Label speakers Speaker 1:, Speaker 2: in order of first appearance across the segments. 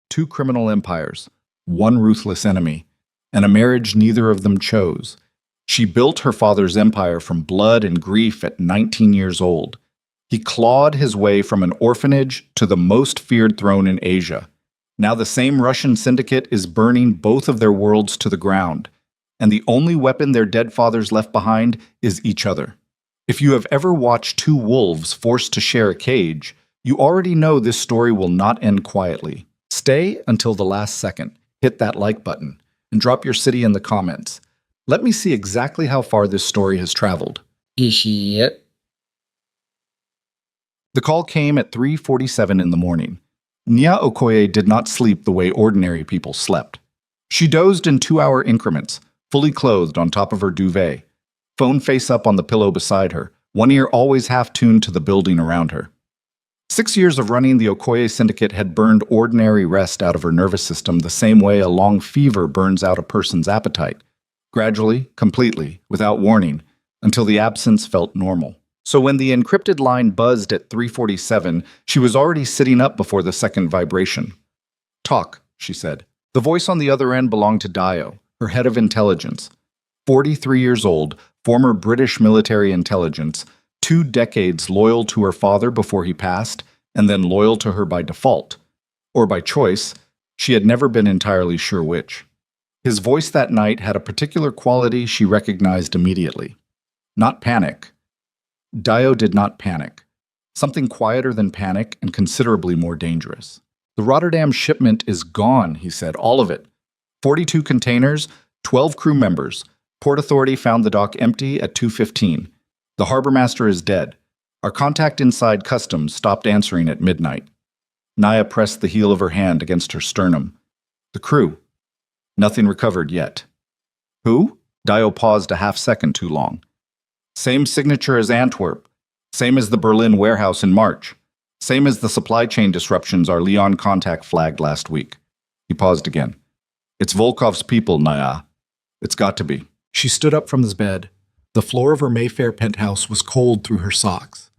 Speaker 1: two criminal empires, one ruthless enemy, and a marriage neither of them chose. She built her father's empire from blood and grief at 19 years old. He clawed his way from an orphanage to the most feared throne in Asia. Now the same Russian syndicate is burning both of their worlds to the ground, and the only weapon their dead fathers left behind is each other. If you have ever watched two wolves forced to share a cage, you already know this story will not end quietly. Stay until the last second, hit that like button, and drop your city in the comments. Let me see exactly how far this story has traveled.
Speaker 2: The
Speaker 1: call came at 3:47 in the morning. Nya Okoye did not sleep the way ordinary people slept. She dozed in 2-hour increments, fully clothed on top of her duvet, phone face up on the pillow beside her, one ear always half-tuned to the building around her. 6 years of running the Okoye syndicate had burned ordinary rest out of her nervous system the same way a long fever burns out a person's appetite, gradually, completely, without warning, until the absence felt normal. So when the encrypted line buzzed at 3:47, she was already sitting up before the second vibration. "Talk," she said. The voice on the other end belonged to Dio, her head of intelligence. 43 years old, former British military intelligence, 2 decades loyal to her father before he passed, and then loyal to her by default. Or by choice, she had never been entirely sure which. His voice that night had a particular quality she recognized immediately. Not panic. Dio did not panic. Something quieter than panic and considerably more dangerous. "The Rotterdam shipment is gone," he said, "all of it. 42 containers, 12 crew members. Port Authority found the dock empty at 2:15. The harbor master is dead. Our contact inside customs stopped answering at midnight." Naya pressed the heel of her hand against her sternum. "The crew. Nothing recovered yet." "Who?" Dio paused a half-second too long. "Same signature as Antwerp. Same as the Berlin warehouse in March. Same as the supply chain disruptions our Lyon contact flagged last week." He paused again. "It's Volkov's people, Naya. It's got to be." She stood up from his bed. The floor of her Mayfair penthouse was cold through her socks.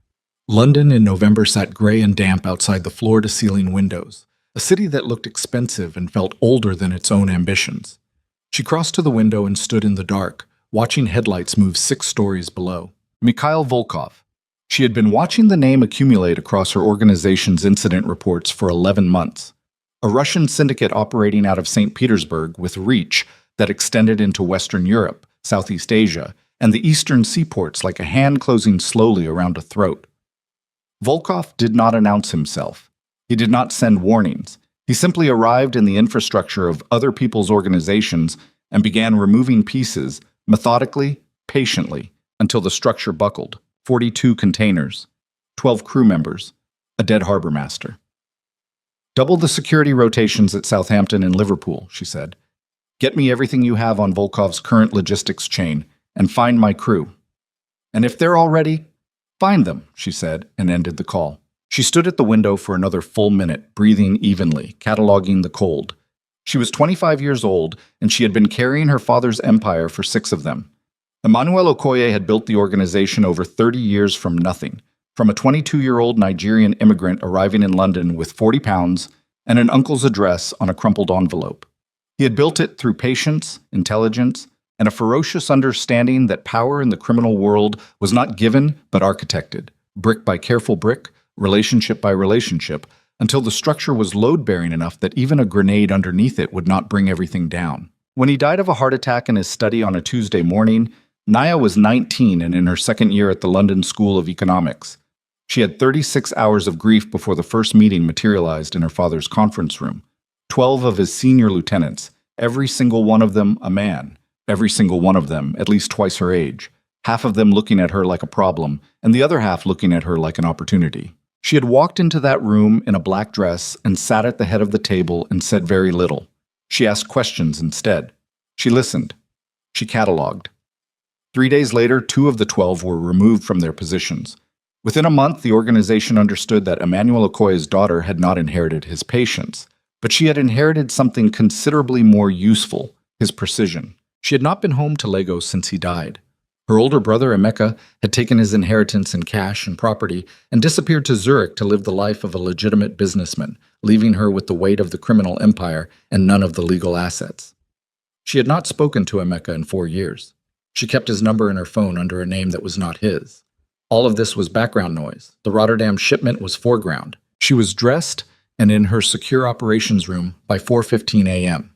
Speaker 1: London in November sat gray and damp outside the floor-to-ceiling windows, a city that looked expensive and felt older than its own ambitions. She crossed to the window and stood in the dark, watching headlights move 6 stories below. Mikhail Volkov. She had been watching the name accumulate across her organization's incident reports for 11 months. A Russian syndicate operating out of St. Petersburg with reach that extended into Western Europe, Southeast Asia, and the eastern seaports like a hand closing slowly around a throat. Volkov did not announce himself. He did not send warnings. He simply arrived in the infrastructure of other people's organizations and began removing pieces, methodically, patiently, until the structure buckled. 42 containers, 12 crew members, a dead harbor master. "Double the security rotations at Southampton and Liverpool," she said. "Get me everything you have on Volkov's current logistics chain, and find my crew. And if they're all ready, find them," she said, and ended the call. She stood at the window for another full minute, breathing evenly, cataloging the cold. She was 25 years old, and she had been carrying her father's empire for 6 of them. Emmanuel Okoye had built the organization over 30 years from nothing, from a 22-year-old Nigerian immigrant arriving in London with 40 pounds and an uncle's address on a crumpled envelope. He had built it through patience, intelligence, and a ferocious understanding that power in the criminal world was not given but architected, brick by careful brick, relationship by relationship, until the structure was load-bearing enough that even a grenade underneath it would not bring everything down. When he died of a heart attack in his study on a Tuesday morning, Naya was 19 and in her second year at the London School of Economics. She had 36 hours of grief before the first meeting materialized in her father's conference room. 12 of his senior lieutenants, every single one of them a man, every single one of them at least twice her age, half of them looking at her like a problem, and the other half looking at her like an opportunity. She had walked into that room in a black dress and sat at the head of the table and said very little. She asked questions instead. She listened. She cataloged. 3 days later, 2 of the 12 were removed from their positions. Within a month, the organization understood that Emmanuel Okoye's daughter had not inherited his patience, but she had inherited something considerably more useful, his precision. She had not been home to Lagos since he died. Her older brother, Emeka, had taken his inheritance in cash and property and disappeared to Zurich to live the life of a legitimate businessman, leaving her with the weight of the criminal empire and none of the legal assets. She had not spoken to Emeka in 4 years. She kept his number in her phone under a name that was not his. All of this was background noise. The Rotterdam shipment was foreground. She was dressed and in her secure operations room by 4:15 a.m.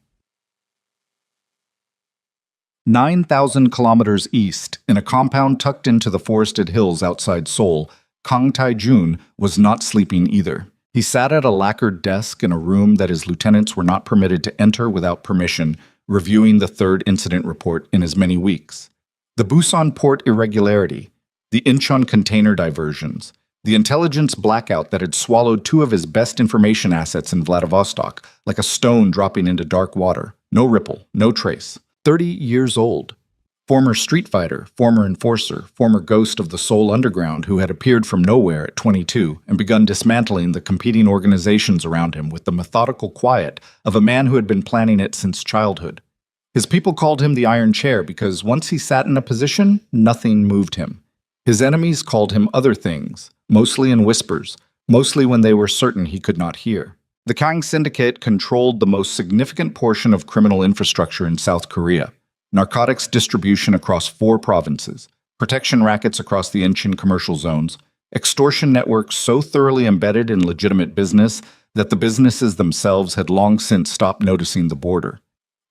Speaker 1: 9,000 kilometers east, in a compound tucked into the forested hills outside Seoul, Kang Tae-jun was not sleeping either. He sat at a lacquered desk in a room that his lieutenants were not permitted to enter without permission, reviewing the third incident report in as many weeks. The Busan port irregularity, the Incheon container diversions, the intelligence blackout that had swallowed 2 of his best information assets in Vladivostok, like a stone dropping into dark water. No ripple, no trace. 30 years old. Former street fighter, former enforcer, former ghost of the Seoul Underground who had appeared from nowhere at 22 and begun dismantling the competing organizations around him with the methodical quiet of a man who had been planning it since childhood. His people called him the Iron Chair because once he sat in a position, nothing moved him. His enemies called him other things, mostly in whispers, mostly when they were certain he could not hear. The Kang Syndicate controlled the most significant portion of criminal infrastructure in South Korea. Narcotics distribution across 4 provinces, protection rackets across the Incheon commercial zones, extortion networks so thoroughly embedded in legitimate business that the businesses themselves had long since stopped noticing the border.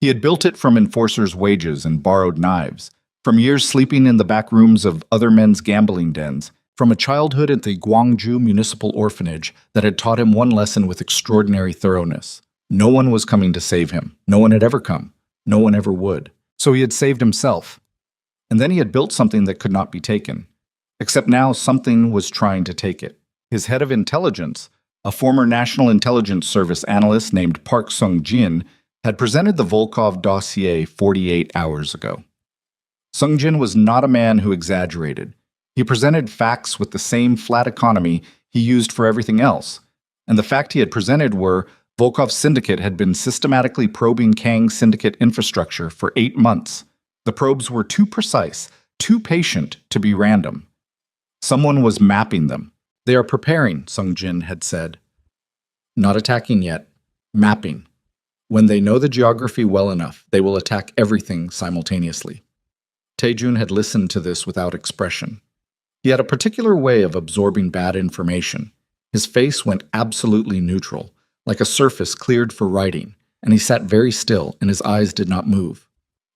Speaker 1: He had built it from enforcers' wages and borrowed knives, from years sleeping in the back rooms of other men's gambling dens, from a childhood at the Gwangju Municipal Orphanage that had taught him one lesson with extraordinary thoroughness. No one was coming to save him. No one had ever come. No one ever would. So he had saved himself. And then he had built something that could not be taken. Except now something was trying to take it. His head of intelligence, a former National Intelligence Service analyst named Park Sung-jin, had presented the Volkov dossier 48 hours ago. Sung-jin was not a man who exaggerated. He presented facts with the same flat economy he used for everything else. And the fact he had presented were Volkov's syndicate had been systematically probing Kang's syndicate infrastructure for 8 months. The probes were too precise, too patient to be random. Someone was mapping them. They are preparing, Sung-jin had said. Not attacking yet. Mapping. When they know the geography well enough, they will attack everything simultaneously. Tae-jun had listened to this without expression. He had a particular way of absorbing bad information. His face went absolutely neutral, like a surface cleared for writing, and he sat very still and his eyes did not move.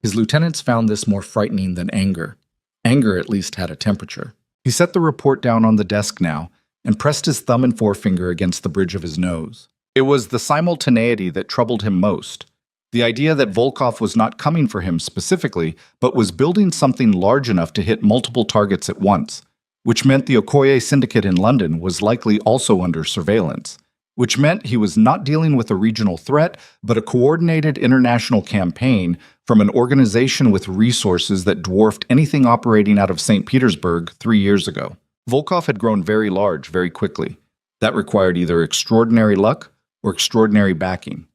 Speaker 1: His lieutenants found this more frightening than anger. Anger at least had a temperature. He set the report down on the desk now and pressed his thumb and forefinger against the bridge of his nose. It was the simultaneity that troubled him most. The idea that Volkov was not coming for him specifically, but was building something large enough to hit multiple targets at once, which meant the Okoye syndicate in London was likely also under surveillance, which meant he was not dealing with a regional threat, but a coordinated international campaign from an organization with resources that dwarfed anything operating out of St. Petersburg 3 years ago. Volkov had grown very large very quickly. That required either extraordinary luck or extraordinary backing.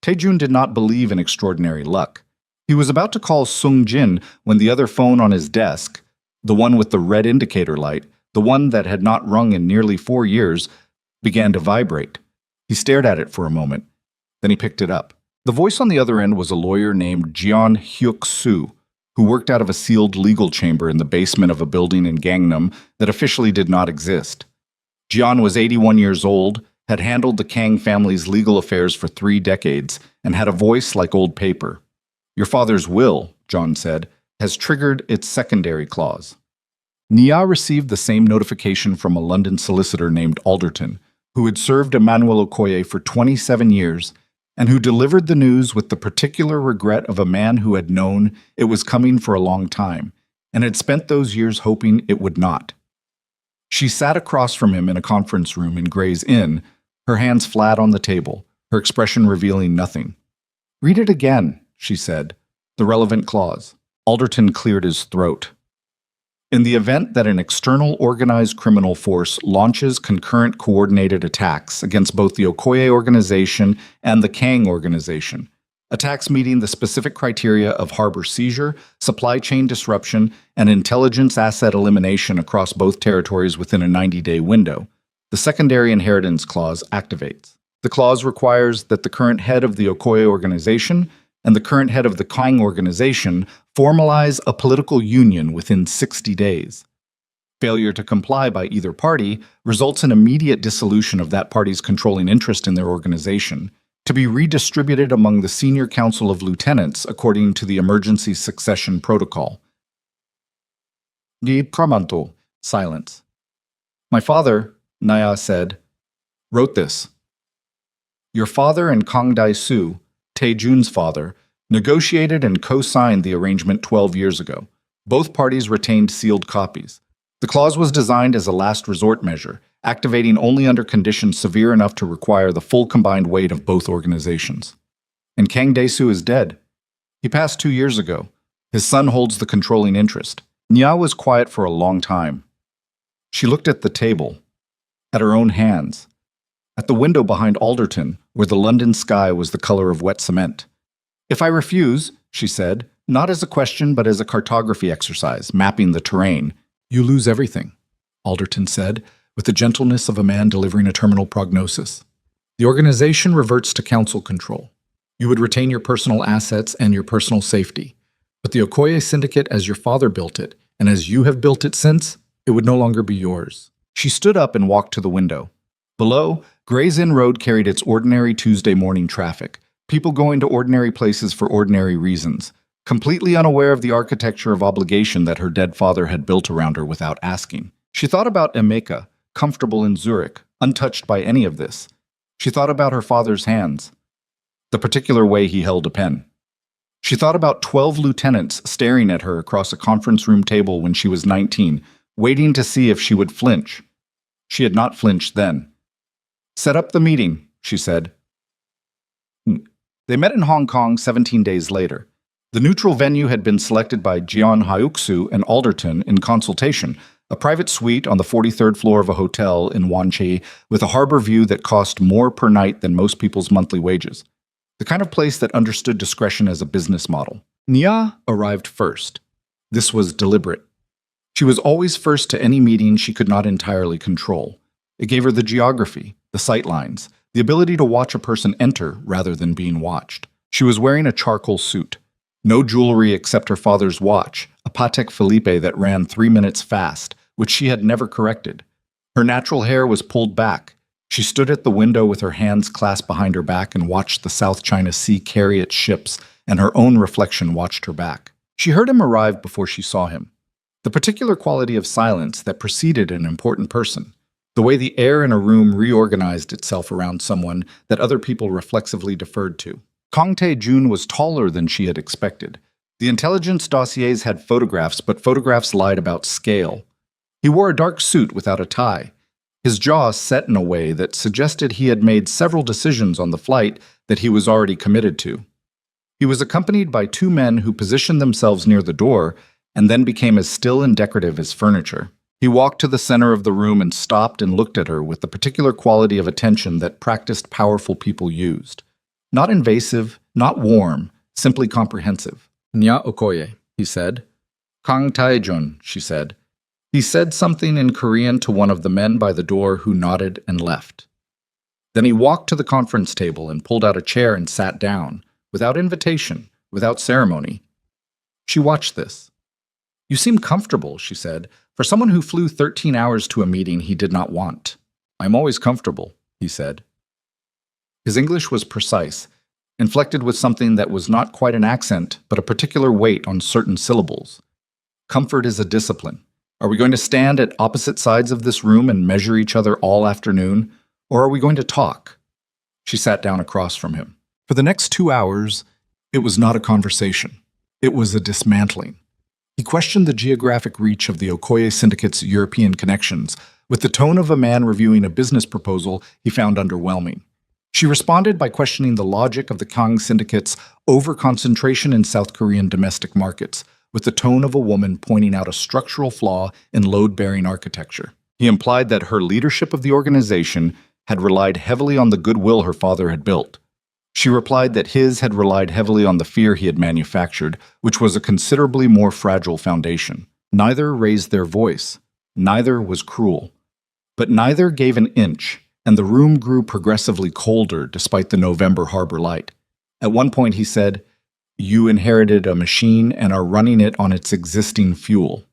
Speaker 1: Tae-jun did not believe in extraordinary luck. He was about to call Sung-jin when the other phone on his desk, the one with the red indicator light, the one that had not rung in nearly 4 years, began to vibrate. He stared at it for a moment. Then he picked it up. The voice on the other end was a lawyer named Jeon Hyuk-soo, who worked out of a sealed legal chamber in the basement of a building in Gangnam that officially did not exist. Jeon was 81 years old, had handled the Kang family's legal affairs for 3 decades, and had a voice like old paper. "Your father's will," John said, "has triggered its secondary clause." Nia received the same notification from a London solicitor named Alderton, who had served Emmanuel Okoye for 27 years, and who delivered the news with the particular regret of a man who had known it was coming for a long time, and had spent those years hoping it would not. She sat across from him in a conference room in Gray's Inn, her hands flat on the table, her expression revealing nothing. "Read it again," she said, "the relevant clause." Alderton cleared his throat. In the event that an external organized criminal force launches concurrent coordinated attacks against both the Okoye organization and the Kang organization, attacks meeting the specific criteria of harbor seizure, supply chain disruption, and intelligence asset elimination across both territories within a 90-day window. The secondary inheritance clause activates. The clause requires that the current head of the Okoye organization and the current head of the Kang organization formalize a political union within 60 days. Failure to comply by either party results in immediate dissolution of that party's controlling interest in their organization, to be redistributed among the Senior Council of Lieutenants according to the Emergency Succession Protocol. Gi Pramanto, silence. My father, Naya said, wrote this. Your father and Kang Dai-su, Tae-jun's father, negotiated and co-signed the arrangement 12 years ago. Both parties retained sealed copies. The clause was designed as a last resort measure, activating only under conditions severe enough to require the full combined weight of both organizations. And Kang Dae-su is dead. He passed 2 years ago. His son holds the controlling interest. Nya was quiet for a long time. She looked at the table, at her own hands, at the window behind Alderton, where the London sky was the color of wet cement. If I refuse, she said, not as a question but as a cartography exercise, mapping the terrain, you lose everything, Alderton said, with the gentleness of a man delivering a terminal prognosis. The organization reverts to council control. You would retain your personal assets and your personal safety. But the Okoye Syndicate, as your father built it, and as you have built it since, it would no longer be yours. She stood up and walked to the window. Below, Gray's Inn Road carried its ordinary Tuesday morning traffic, people going to ordinary places for ordinary reasons, completely unaware of the architecture of obligation that her dead father had built around her without asking. She thought about Emeka, comfortable in Zurich, untouched by any of this. She thought about her father's hands, the particular way he held a pen. She thought about 12 lieutenants staring at her across a conference room table when she was 19, waiting to see if she would flinch. She had not flinched then. Set up the meeting, she said. They met in Hong Kong 17 days later. The neutral venue had been selected by Jeon Hyuk-soo and Alderton in consultation, a private suite on the 43rd floor of a hotel in Wanchai with a harbor view that cost more per night than most people's monthly wages. The kind of place that understood discretion as a business model. Nya arrived first. This was deliberate. She was always first to any meeting she could not entirely control. It gave her the geography, the sightlines, the ability to watch a person enter rather than being watched. She was wearing a charcoal suit. No jewelry except her father's watch, a Patek Philippe that ran 3 minutes fast, which she had never corrected. Her natural hair was pulled back. She stood at the window with her hands clasped behind her back and watched the South China Sea carry its ships, and her own reflection watched her back. She heard him arrive before she saw him. The particular quality of silence that preceded an important person. The way the air in a room reorganized itself around someone that other people reflexively deferred to. Kang Tae-jun was taller than she had expected. The intelligence dossiers had photographs, but photographs lied about scale. He wore a dark suit without a tie. His jaw set in a way that suggested he had made several decisions on the flight that he was already committed to. He was accompanied by 2 men who positioned themselves near the door and then became as still and decorative as furniture. He walked to the center of the room and stopped and looked at her with the particular quality of attention that practiced powerful people used. Not invasive, not warm, simply comprehensive. Nya Okoye, he said. Kang Tae-jun, she said. He said something in Korean to one of the men by the door who nodded and left. Then he walked to the conference table and pulled out a chair and sat down, without invitation, without ceremony. She watched this. You seem comfortable, she said, for someone who flew 13 hours to a meeting he did not want. I'm always comfortable, he said. His English was precise, inflected with something that was not quite an accent, but a particular weight on certain syllables. Comfort is a discipline. Are we going to stand at opposite sides of this room and measure each other all afternoon, or are we going to talk? She sat down across from him. For the next 2 hours, it was not a conversation. It was a dismantling. He questioned the geographic reach of the Okoye Syndicate's European connections with the tone of a man reviewing a business proposal he found underwhelming. She responded by questioning the logic of the Kang Syndicate's over-concentration in South Korean domestic markets, with the tone of a woman pointing out a structural flaw in load-bearing architecture. He implied that her leadership of the organization had relied heavily on the goodwill her father had built. She replied that his had relied heavily on the fear he had manufactured, which was a considerably more fragile foundation. Neither raised their voice. Neither was cruel. But neither gave an inch, and the room grew progressively colder despite the November harbor light. At one point he said, "You inherited a machine and are running it on its existing fuel."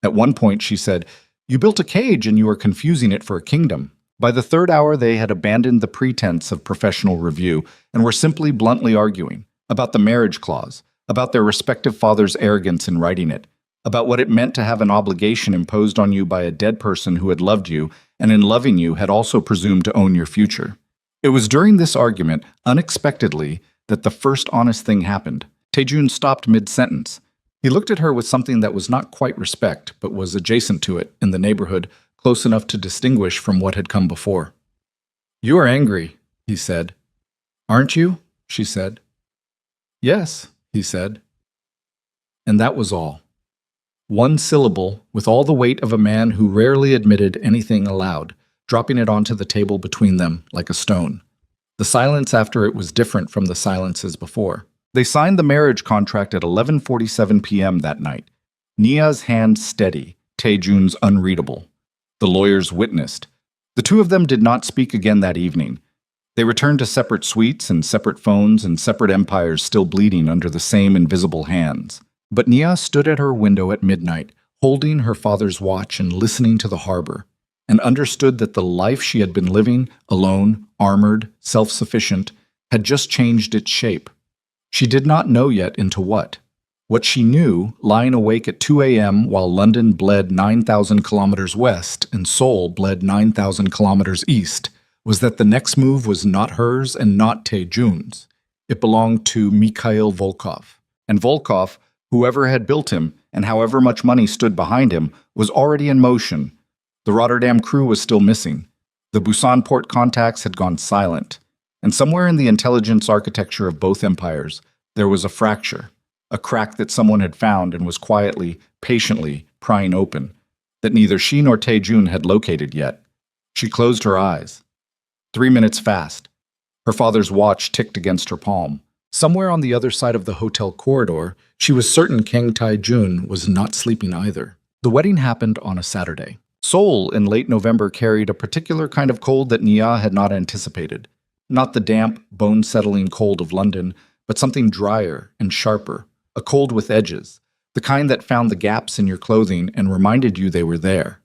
Speaker 1: At one point she said, "You built a cage and you are confusing it for a kingdom." By the third hour they had abandoned the pretense of professional review and were simply bluntly arguing about the marriage clause, about their respective fathers' arrogance in writing it, about what it meant to have an obligation imposed on you by a dead person who had loved you and in loving you had also presumed to own your future. It was during this argument, unexpectedly, that the first honest thing happened. Taejun stopped mid-sentence. He looked at her with something that was not quite respect, but was adjacent to it, in the neighborhood, close enough to distinguish from what had come before. "You are angry," he said. "Aren't you?" she said. "Yes," he said. And that was all. One syllable, with all the weight of a man who rarely admitted anything aloud, dropping it onto the table between them like a stone. The silence after it was different from the silences before. They signed the marriage contract at 11:47 p.m. that night. Nia's hand steady, Taejun's unreadable. The lawyers witnessed. The two of them did not speak again that evening. They returned to separate suites and separate phones and separate empires still bleeding under the same invisible hands. But Nia stood at her window at midnight, holding her father's watch and listening to the harbor, and understood that the life she had been living, alone, armored, self-sufficient, had just changed its shape. She did not know yet into what. What she knew, lying awake at 2 a.m. while London bled 9,000 kilometers west and Seoul bled 9,000 kilometers east, was that the next move was not hers and not Taejun's. It belonged to Mikhail Volkov. And Volkov, whoever had built him and however much money stood behind him, was already in motion. The Rotterdam crew was still missing. The Busan port contacts had gone silent. And somewhere in the intelligence architecture of both empires, there was a fracture. A crack that someone had found and was quietly, patiently prying open, that neither she nor Taejun had located yet. She closed her eyes. 3 minutes fast. Her father's watch ticked against her palm. Somewhere on the other side of the hotel corridor, she was certain Kang Taejun was not sleeping either. The wedding happened on a Saturday. Seoul in late November carried a particular kind of cold that Nia had not anticipated. Not the damp, bone-settling cold of London, but something drier and sharper. A cold with edges, the kind that found the gaps in your clothing and reminded you they were there.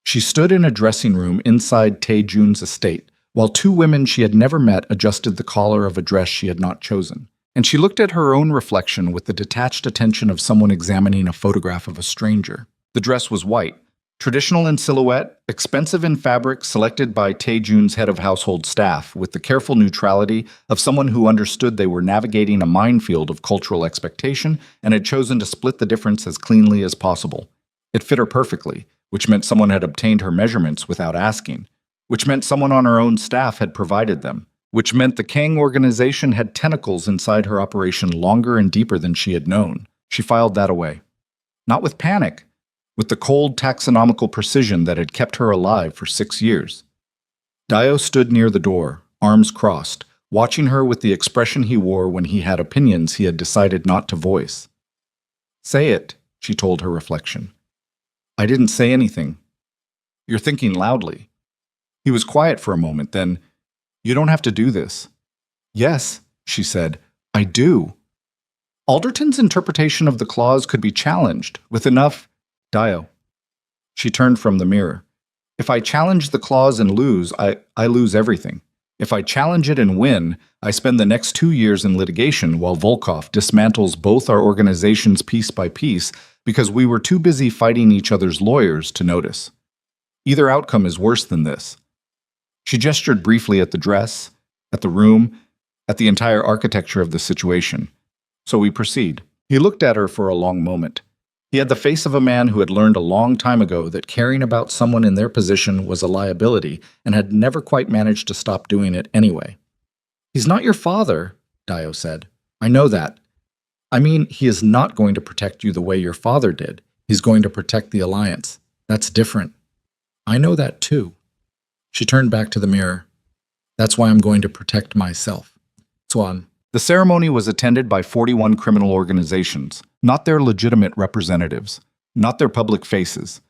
Speaker 1: She stood in a dressing room inside Taejun's estate, while two women she had never met adjusted the collar of a dress she had not chosen. And she looked at her own reflection with the detached attention of someone examining a photograph of a stranger. The dress was white, traditional in silhouette, expensive in fabric selected by Taejun's head of household staff, with the careful neutrality of someone who understood they were navigating a minefield of cultural expectation and had chosen to split the difference as cleanly as possible. It fit her perfectly, which meant someone had obtained her measurements without asking, which meant someone on her own staff had provided them, which meant the Kang organization had tentacles inside her operation longer and deeper than she had known. She filed that away. Not with panic, with the cold taxonomical precision that had kept her alive for 6 years. Dio stood near the door, arms crossed, watching her with the expression he wore when he had opinions he had decided not to voice. "Say it," she told her reflection. "I didn't say anything. You're thinking loudly." He was quiet for a moment, then, "You don't have to do this." "Yes," she said, "I do." Alderton's interpretation of the clause could be challenged, with enough Dio. She turned from the mirror. "If I challenge the clause and lose, I lose everything. If I challenge it and win, I spend the next 2 years in litigation while Volkov dismantles both our organizations piece by piece because we were too busy fighting each other's lawyers to notice. Either outcome is worse than this." She gestured briefly at the dress, at the room, at the entire architecture of the situation. "So we proceed." He looked at her for a long moment. He had the face of a man who had learned a long time ago that caring about someone in their position was a liability and had never quite managed to stop doing it anyway. "He's not your father," Dio said. "I know that. I mean, he is not going to protect you the way your father did. He's going to protect the alliance. That's different." "I know that too." She turned back to the mirror. "That's why I'm going to protect myself."
Speaker 2: Swan.
Speaker 1: The ceremony was attended by 41 criminal organizations, not their legitimate representatives, not their public faces,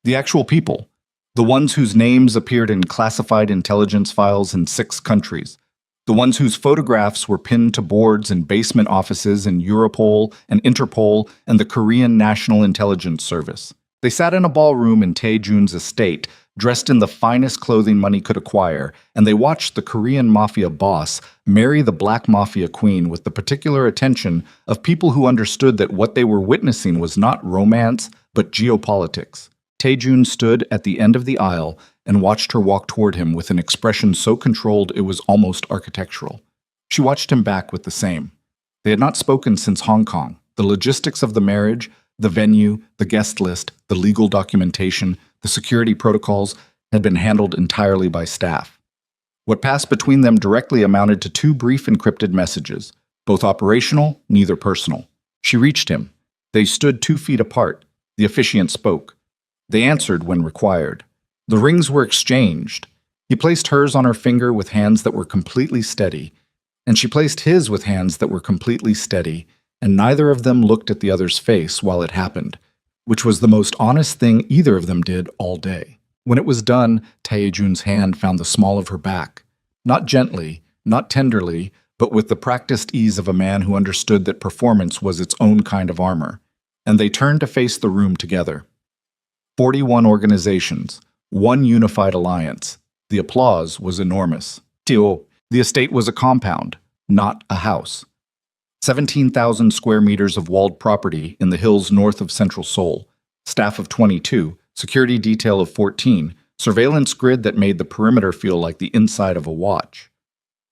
Speaker 1: the actual people, the ones whose names appeared in classified intelligence files in 6 countries, the ones whose photographs were pinned to boards in basement offices in Europol and Interpol and the Korean National Intelligence Service. They sat in a ballroom in Tae-jun's estate, dressed in the finest clothing money could acquire, and they watched the Korean Mafia boss marry the Black Mafia queen with the particular attention of people who understood that what they were witnessing was not romance, but geopolitics. Tae-jun stood at the end of the aisle and watched her walk toward him with an expression so controlled it was almost architectural. She watched him back with the same. They had not spoken since Hong Kong. The logistics of the marriage, the venue, the guest list, the legal documentation, the security protocols had been handled entirely by staff. What passed between them directly amounted to 2 brief encrypted messages, both operational, neither personal. She reached him. They stood 2 feet apart. The officiant spoke. They answered when required. The rings were exchanged. He placed hers on her finger with hands that were completely steady, and she placed his with hands that were completely steady, and neither of them looked at the other's face while it happened, which was the most honest thing either of them did all day. When it was done, Tae-jun's hand found the small of her back, not gently, not tenderly, but with the practiced ease of a man who understood that performance was its own kind of armor, and they turned to face the room together. 41 organizations, 1 unified alliance. The applause was enormous. The estate was a compound, not a house. 17,000 square meters of walled property in the hills north of central Seoul, staff of 22, security detail of 14, surveillance grid that made the perimeter feel like the inside of a watch.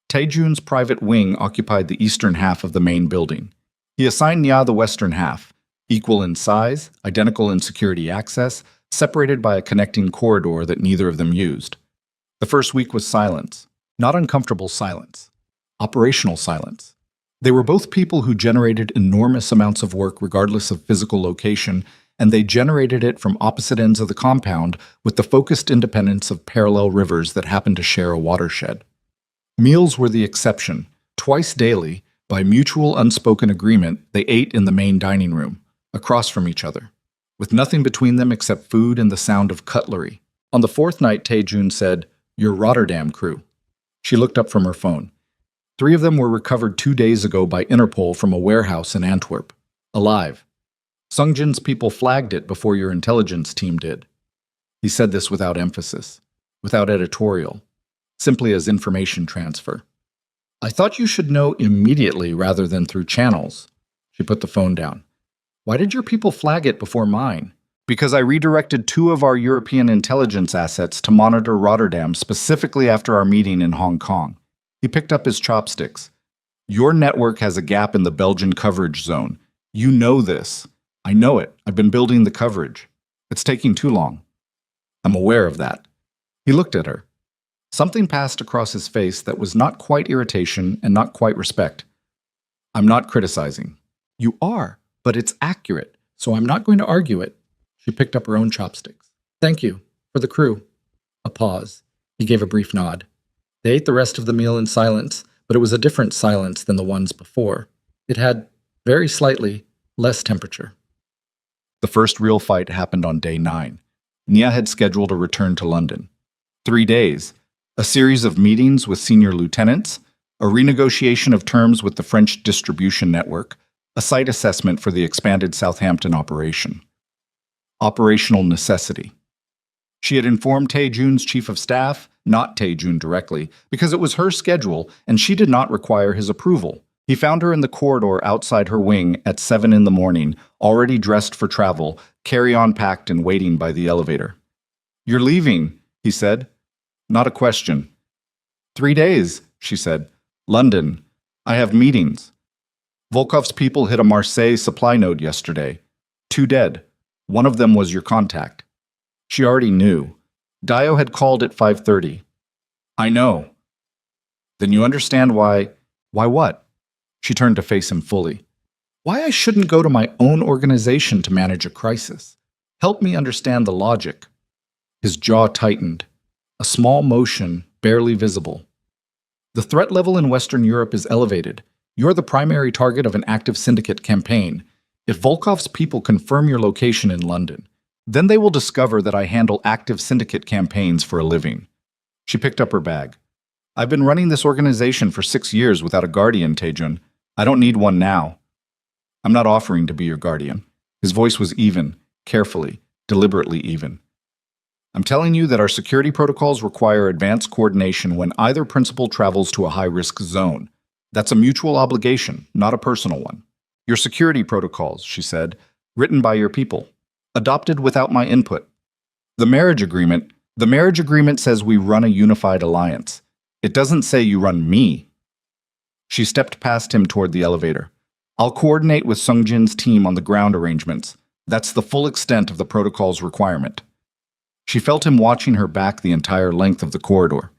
Speaker 1: Tae-jun's private wing occupied the eastern half of the main building. He assigned Nya the western half, equal in size, identical in security access, separated by a connecting corridor that neither of them used. The first week was silence, not uncomfortable silence, operational silence. They were both people who generated enormous amounts of work regardless of physical location, and they generated it from opposite ends of the compound with the focused independence of parallel rivers that happened to share a watershed. Meals were the exception. Twice daily, by mutual unspoken agreement, they ate in the main dining room, across from each other, with nothing between them except food and the sound of cutlery. On the 4th night, Tae-jun said, "Your Rotterdam crew." She looked up from her phone. 3 of them were recovered 2 days ago by Interpol from a warehouse in Antwerp, alive. Sungjin's people flagged it before your intelligence team did. He said this without emphasis, without editorial, simply as information transfer. I thought you should know immediately rather than through channels. She put the phone down. Why did your people flag it before mine? Because I redirected 2 of our European intelligence assets to monitor Rotterdam specifically after our meeting in Hong Kong. He picked up his chopsticks. Your network has a gap in the Belgian coverage zone. You know this. I know it. I've been building the coverage. It's taking too long. I'm aware of that. He looked at her. Something passed across his face that was not quite irritation and not quite respect. I'm not criticizing. You are, but it's accurate, so I'm not going to argue it. She picked up her own chopsticks. Thank you. For the crew. A pause. He gave a brief nod. They ate the rest of the meal in silence, but it was a different silence than the ones before. It had, very slightly, less temperature. The first real fight happened on day 9. Nya had scheduled a return to London. 3 days, a series of meetings with senior lieutenants, a renegotiation of terms with the French distribution network, a site assessment for the expanded Southampton operation. Operational necessity. She had informed Tae-jun's chief of staff, not Tae-jun directly, because it was her schedule and she did not require his approval. He found her in the corridor outside her wing at 7 in the morning, already dressed for travel, carry-on packed and waiting by the elevator. You're leaving, he said. Not a question. 3 days, she said. London. I have meetings. Volkov's people hit a Marseille supply node yesterday. 2 dead. One of them was your contact. She already knew. Dio had called at 5:30. I know. Then you understand why... Why what? She turned to face him fully. Why I shouldn't go to my own organization to manage a crisis. Help me understand the logic. His jaw tightened. A small motion, barely visible. The threat level in Western Europe is elevated. You're the primary target of an active syndicate campaign. If Volkov's people confirm your location in London, then they will discover that I handle active syndicate campaigns for a living. She picked up her bag. I've been running this organization for 6 years without a guardian, Taejun. I don't need one now. I'm not offering to be your guardian. His voice was even, carefully, deliberately even. I'm telling you that our security protocols require advanced coordination when either principal travels to a high-risk zone. That's a mutual obligation, not a personal one. Your security protocols, she said, written by your people, adopted without my input. The marriage agreement says we run a unified alliance. It doesn't say you run me. She stepped past him toward the elevator. I'll coordinate with Sungjin's team on the ground arrangements. That's the full extent of the protocol's requirement. She felt him watching her back the entire length of the corridor.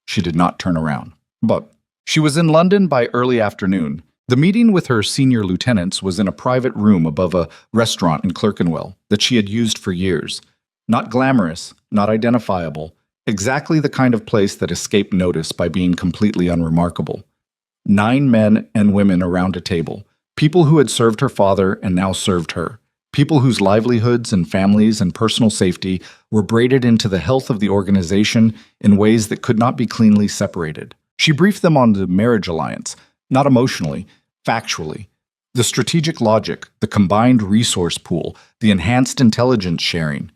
Speaker 1: She did not turn around. But she was in London by early afternoon. The meeting with her senior lieutenants was in a private room above a restaurant in Clerkenwell that she had used for years. Not glamorous, not identifiable, exactly the kind of place that escaped notice by being completely unremarkable. 9 men and women around a table, people who had served her father and now served her. People whose livelihoods and families and personal safety were braided into the health of the organization in ways that could not be cleanly separated. She briefed them on the marriage alliance, not emotionally, factually. The strategic logic, the combined resource pool, the enhanced intelligence sharing.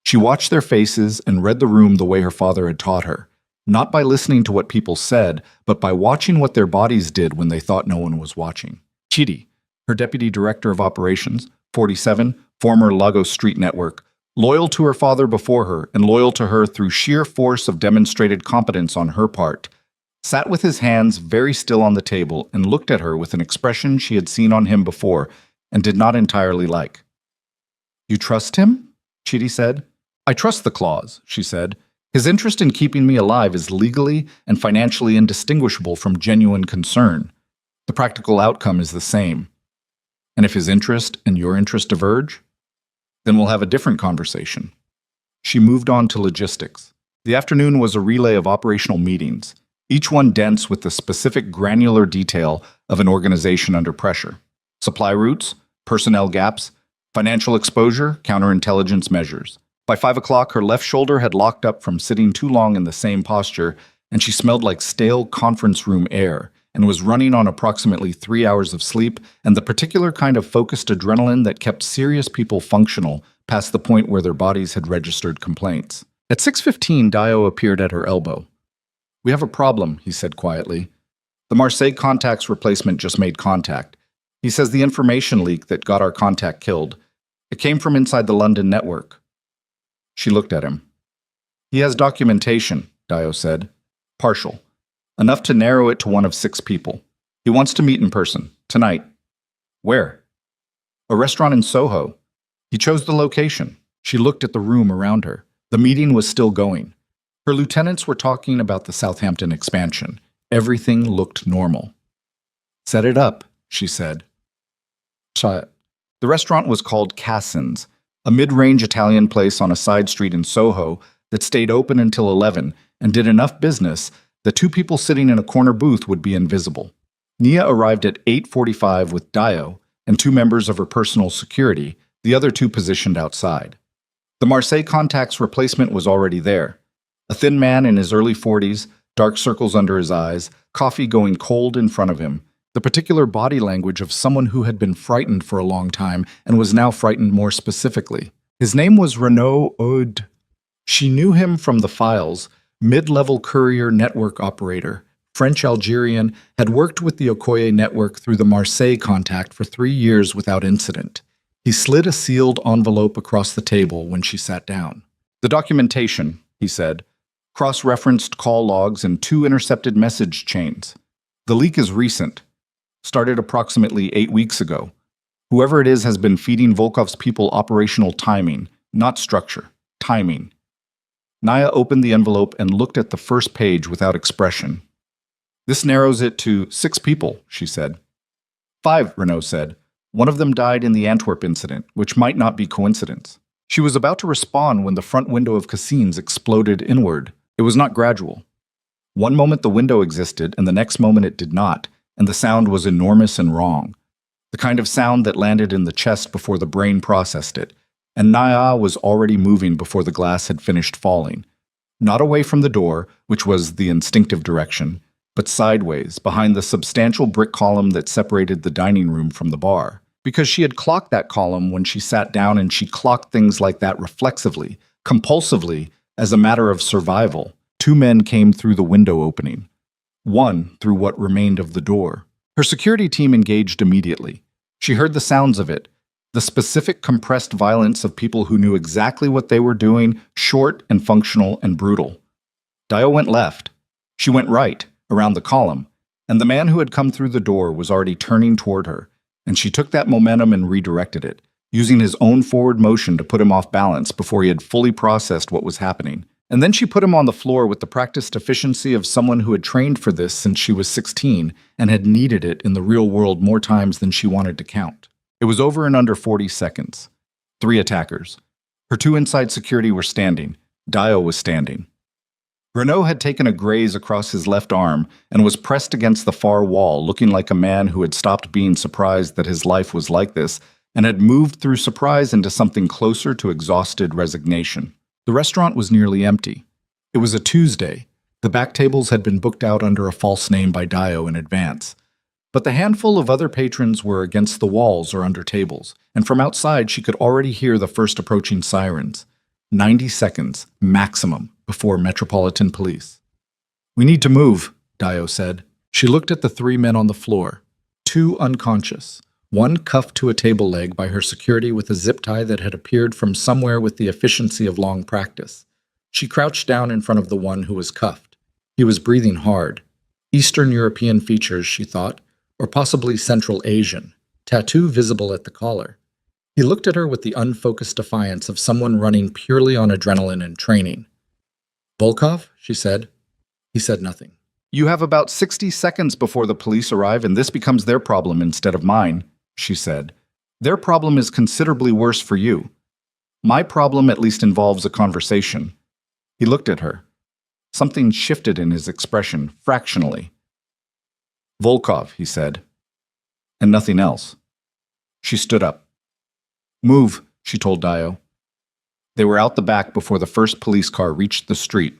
Speaker 1: She watched their faces and read the room the way her father had taught her, not by listening to what people said, but by watching what their bodies did when they thought no one was watching. Chidi, her deputy director of operations, 47, former Lagos Street Network, loyal to her father before her and loyal to her through sheer force of demonstrated competence on her part, sat with his hands very still on the table and looked at her with an expression she had seen on him before and did not entirely like. You trust him? Chidi said. I trust the clause, she said. His interest in keeping me alive is legally and financially indistinguishable from genuine concern. The practical outcome is the same. And if his interest and your interest diverge, then we'll have a different conversation. She moved on to logistics. The afternoon was a relay of operational meetings, each one dense with the specific granular detail of an organization under pressure. Supply routes, personnel gaps, financial exposure, counterintelligence measures. By 5 o'clock, her left shoulder had locked up from sitting too long in the same posture, and she smelled like stale conference room air, and was running on approximately 3 hours of sleep and the particular kind of focused adrenaline that kept serious people functional past the point where their bodies had registered complaints. At 6:15, Dio appeared at her elbow. We have a problem, he said quietly. The Marseille contact's replacement just made contact. He says the information leak that got our contact killed. It came from inside the London network. She looked at him. He has documentation, Dio said. Partial. Enough to narrow it to one of 6 people. He wants to meet in person, tonight. Where? A restaurant in Soho. He chose the location. She looked at the room around her. The meeting was still going. Her lieutenants were talking about the Southampton expansion. Everything looked normal. Set it up, she said. The restaurant was called Cassin's, a mid-range Italian place on a side street in Soho that stayed open until 11 and did enough business the 2 people sitting in a corner booth would be invisible. Nia arrived at 8:45 with Dio and 2 members of her personal security, the other 2 positioned outside. The Marseille contact's replacement was already there. A thin man in his early 40s, dark circles under his eyes, coffee going cold in front of him, the particular body language of someone who had been frightened for a long time and was now frightened more specifically. His name was Renaud Aude. She knew him from the files. Mid-level courier network operator, French-Algerian, had worked with the Okoye network through the Marseille contact for 3 years without incident. He slid a sealed envelope across the table when she sat down. The documentation, he said, cross-referenced call logs and 2 intercepted message chains. The leak is recent, started approximately 8 weeks ago. Whoever it is has been feeding Volkov's people operational timing, not structure, timing. Naya opened the envelope and looked at the first page without expression. This narrows it to 6 people, she said. 5, Renaud said. One of them died in the Antwerp incident, which might not be coincidence. She was about to respond when the front window of Cassin's exploded inward. It was not gradual. One moment the window existed, and the next moment it did not, and the sound was enormous and wrong. The kind of sound that landed in the chest before the brain processed it, and Naya was already moving before the glass had finished falling. Not away from the door, which was the instinctive direction, but sideways, behind the substantial brick column that separated the dining room from the bar. Because she had clocked that column when she sat down, and she clocked things like that reflexively, compulsively, as a matter of survival. Two men came through the window opening. One through what remained of the door. Her security team engaged immediately. She heard the sounds of it, the specific compressed violence of people who knew exactly what they were doing, short and functional and brutal. Dio went left. She went right, around the column, and the man who had come through the door was already turning toward her, and she took that momentum and redirected it, using his own forward motion to put him off balance before he had fully processed what was happening. And then she put him on the floor with the practiced efficiency of someone who had trained for this since she was 16 and had needed it in the real world more times than she wanted to count. It was over in under 40 seconds. 3 attackers. Her 2 inside security were standing. Dio was standing. Renault had taken a graze across his left arm and was pressed against the far wall, looking like a man who had stopped being surprised that his life was like this and had moved through surprise into something closer to exhausted resignation. The restaurant was nearly empty. It was a Tuesday. The back tables had been booked out under a false name by Dio in advance. But the handful of other patrons were against the walls or under tables, and from outside she could already hear the first approaching sirens. 90 seconds, maximum, before Metropolitan Police. "We need to move," Dio said. She looked at the 3 men on the floor, 2 unconscious. One cuffed to a table leg by her security with a zip tie that had appeared from somewhere with the efficiency of long practice. She crouched down in front of the one who was cuffed. He was breathing hard. Eastern European features, she thought, or possibly Central Asian, tattoo visible at the collar. He looked at her with the unfocused defiance of someone running purely on adrenaline and training. "Volkov?" she said. He said nothing. "You have about 60 seconds before the police arrive, and this becomes their problem instead of mine," she said. "Their problem is considerably worse for you. My problem at least involves a conversation." He looked at her. Something shifted in his expression, fractionally. "Volkov," he said. And nothing else. She stood up. "Move," she told Dio. They were out the back before the first police car reached the street.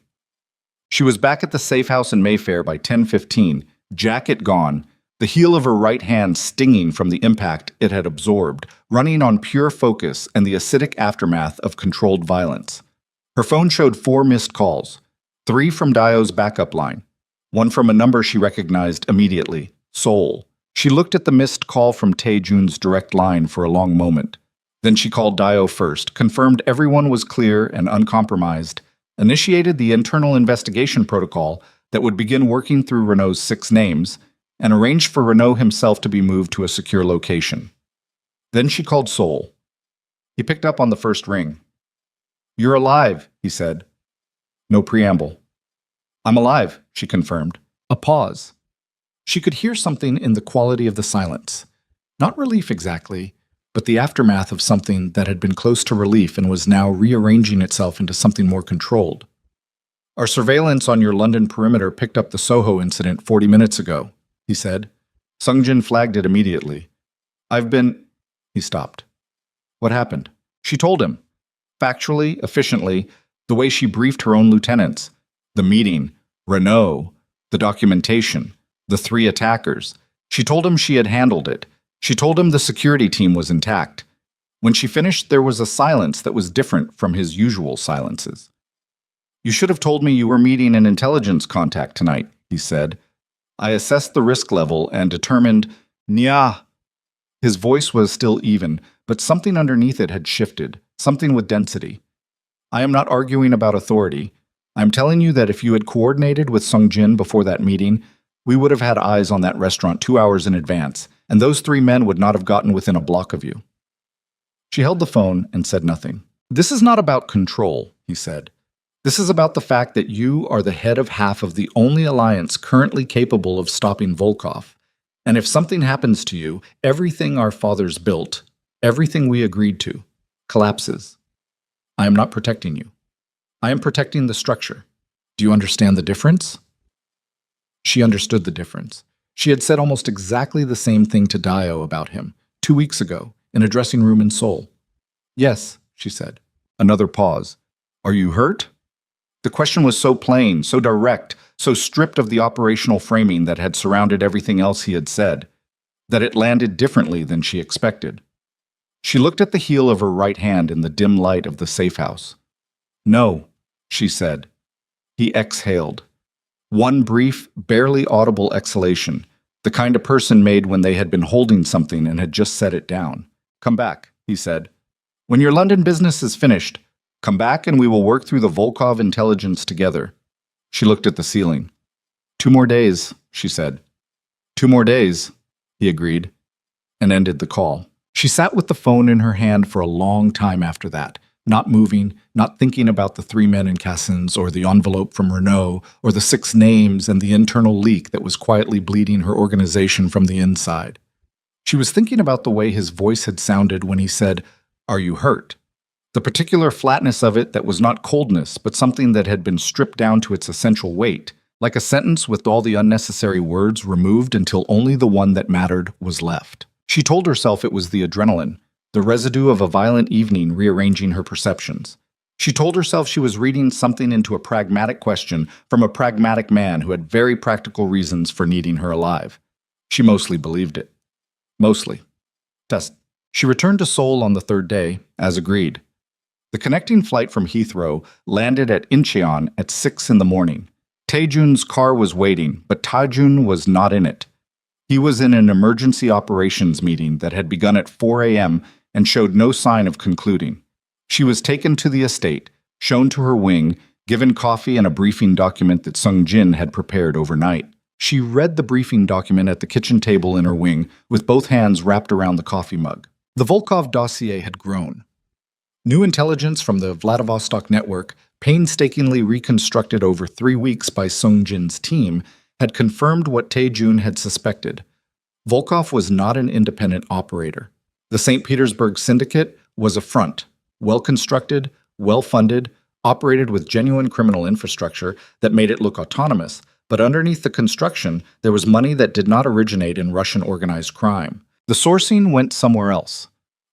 Speaker 1: She was back at the safe house in Mayfair by 10:15, jacket gone, the heel of her right hand stinging from the impact it had absorbed, running on pure focus and the acidic aftermath of controlled violence. Her phone showed 4 missed calls, 3 from Dio's backup line, 1 from a number she recognized immediately, Seoul. She looked at the missed call from Tae-jun's direct line for a long moment. Then she called Dio first, confirmed everyone was clear and uncompromised, initiated the internal investigation protocol that would begin working through Renault's 6 names, and arranged for Renault himself to be moved to a secure location. Then she called Seoul. He picked up on the first ring. "You're alive," he said. No preamble. "I'm alive," she confirmed. A pause. She could hear something in the quality of the silence. Not relief exactly, but the aftermath of something that had been close to relief and was now rearranging itself into something more controlled. "Our surveillance on your London perimeter picked up the Soho incident 40 minutes ago," he said. Sungjin flagged it immediately. "I've been—" He stopped. What happened? She told him. Factually, efficiently, the way she briefed her own lieutenants. The meeting, Renault, the documentation, the 3 attackers. She told him she had handled it. She told him the security team was intact. When she finished, there was a silence that was different from his usual silences. "You should have told me you were meeting an intelligence contact tonight," he said. "I assessed the risk level and determined, Nya." His voice was still even, but something underneath it had shifted, something with density. "I am not arguing about authority. I'm telling you that if you had coordinated with Sungjin before that meeting, we would have had eyes on that restaurant 2 hours in advance, and those 3 men would not have gotten within a block of you." She held the phone and said nothing. "This is not about control," he said. "This is about the fact that you are the head of half of the only alliance currently capable of stopping Volkov. And if something happens to you, everything our fathers built, everything we agreed to, collapses. I am not protecting you. I am protecting the structure. Do you understand the difference?" She understood the difference. She had said almost exactly the same thing to Dio about him, 2 weeks ago, in a dressing room in Seoul. Yes, she said. Another pause. Are you hurt? The question was so plain, so direct, so stripped of the operational framing that had surrounded everything else he had said, that it landed differently than she expected. She looked at the heel of her right hand in the dim light of the safe house. No, she said. He exhaled. One brief, barely audible exhalation, the kind a person made when they had been holding something and had just set it down. Come back, he said. When your London business is finished, come back and we will work through the Volkov intelligence together. She looked at the ceiling. 2 more days, she said. 2 more days, he agreed, and ended the call. She sat with the phone in her hand for a long time after that, not moving, not thinking about the 3 men in Cassins or the envelope from Renault or the 6 names and the internal leak that was quietly bleeding her organization from the inside. She was thinking about the way his voice had sounded when he said, "Are you hurt?" The particular flatness of it that was not coldness, but something that had been stripped down to its essential weight, like a sentence with all the unnecessary words removed until only the one that mattered was left. She told herself it was the adrenaline, the residue of a violent evening rearranging her perceptions. She told herself she was reading something into a pragmatic question from a pragmatic man who had very practical reasons for needing her alive. She mostly believed it. Mostly. Test. She returned to Seoul on the 3rd day, as agreed. The connecting flight from Heathrow landed at Incheon at 6 in the morning. Taejun's car was waiting, but Taejun was not in it. He was in an emergency operations meeting that had begun at 4 a.m. and showed no sign of concluding. She was taken to the estate, shown to her wing, given coffee and a briefing document that Sung Jin had prepared overnight. She read the briefing document at the kitchen table in her wing, with both hands wrapped around the coffee mug. The Volkov dossier had grown. New intelligence from the Vladivostok network, painstakingly reconstructed over 3 weeks by Sung Jin's team, had confirmed what Taejun had suspected. Volkov was not an independent operator. The St. Petersburg Syndicate was a front, well-constructed, well-funded, operated with genuine criminal infrastructure that made it look autonomous, but underneath the construction, there was money that did not originate in Russian organized crime. The sourcing went somewhere else,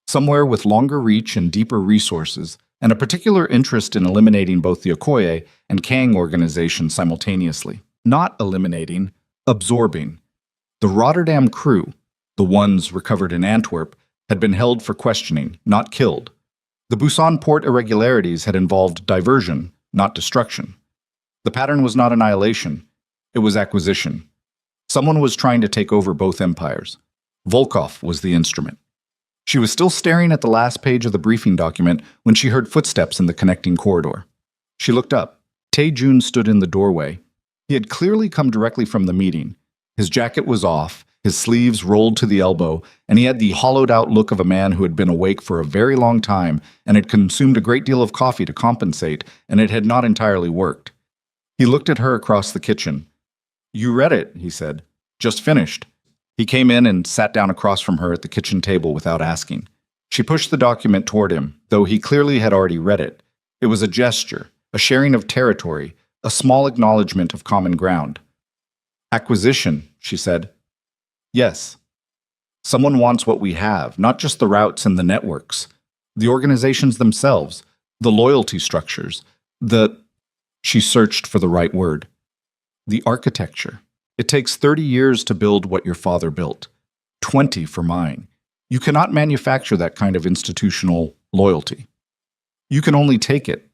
Speaker 1: somewhere with longer reach and deeper resources, and a particular interest in eliminating both the Okoye and Kang organizations simultaneously. Not eliminating, absorbing. The Rotterdam crew, the ones recovered in Antwerp, had been held for questioning, not killed. The Busan port irregularities had involved diversion, not destruction. The pattern was not annihilation, it was acquisition. Someone was trying to take over both empires. Volkov was the instrument. She was still staring at the last page of the briefing document when she heard footsteps in the connecting corridor. She looked up. Taejun stood in the doorway. He had clearly come directly from the meeting. His jacket was off, his sleeves rolled to the elbow, and he had the hollowed-out look of a man who had been awake for a very long time and had consumed a great deal of coffee to compensate, and it had not entirely worked. He looked at her across the kitchen. "You read it," he said. "Just finished." He came in and sat down across from her at the kitchen table without asking. She pushed the document toward him, though he clearly had already read it. It was a gesture, a sharing of territory, a small acknowledgement of common ground. "Acquisition," she said. "Yes. Someone wants what we have, not just the routes and the networks. The organizations themselves, the loyalty structures, She searched for the right word. The architecture. It takes 30 years to build what your father built. 20 for mine. You cannot manufacture that kind of institutional loyalty. You can only take it